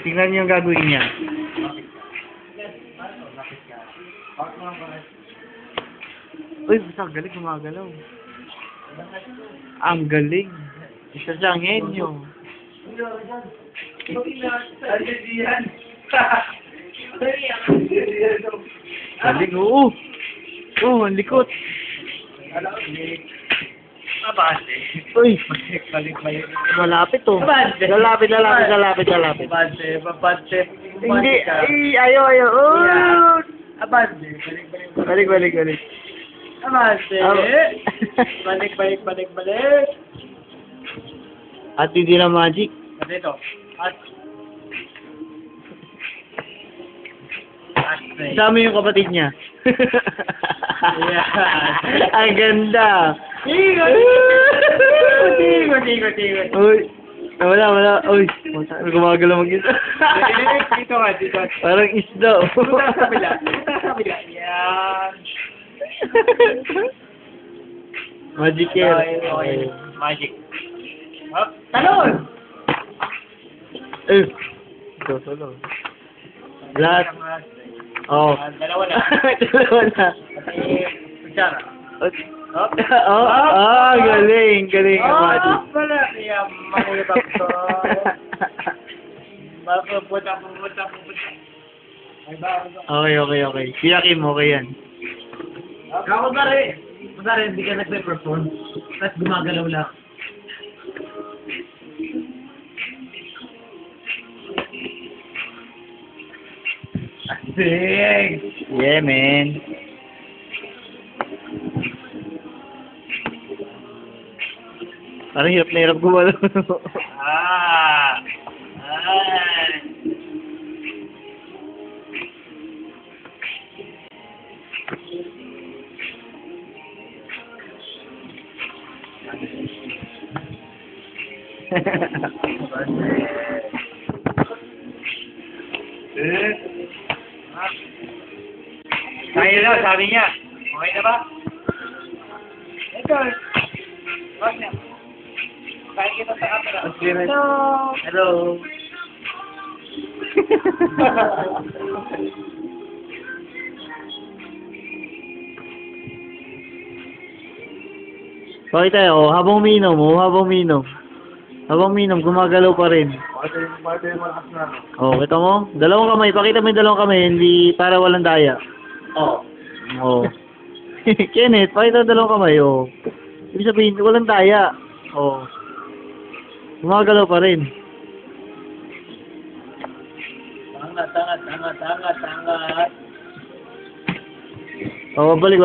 Tingnan niyo yung gagawin niya. Uy, basta ang galing, gumagalaw. Ang galing. Isa siyang henyo. Galing, oo. Oo, ang likot. Abante. Uy, Balik. malapit oh. Abante. Lalapit. Abante. Hindi, ayaw. Oh! Abante. Balik. Abante. Balik. At hindi na magic. Dito. At. Dami yung kapatid niya. Yeah. Ang ganda. Tigot. Uy, wala. Uy, gumagalaw mag-isa. Dito. Parang isda. Punta sa kabila. Yan. Magic yan. Okay. Magic. Up. Talon! Ito. Lahat. Oh. Dalawa na. Kutsara. Galing ang magic. Wala. Kaya mahirap to. Pupunta. Okay. Siya Kim, okay yan. Ako na rin, hindi ka nagpe-perform. Tapos gumagalaw lang. Asing! Yeah, man. Parang hirap na hirap gumalaw. Ay! Kaya na, sabi niya. Okay na ba? Ito. Wag na. Kaya kita sa camera. Hello. Bakit tayo? Habang uminom, gumagalaw pa rin. Oh, kita mo? Dalawang kamay, pakita mo yung dalawang kamay, hindi para walang daya. Oh. Kenneth, pakita mo dalawang kamay, oh. Ibig sabihin, walang daya. Oh. Gumagalaw pa rin. Tangat. Oh, babalik.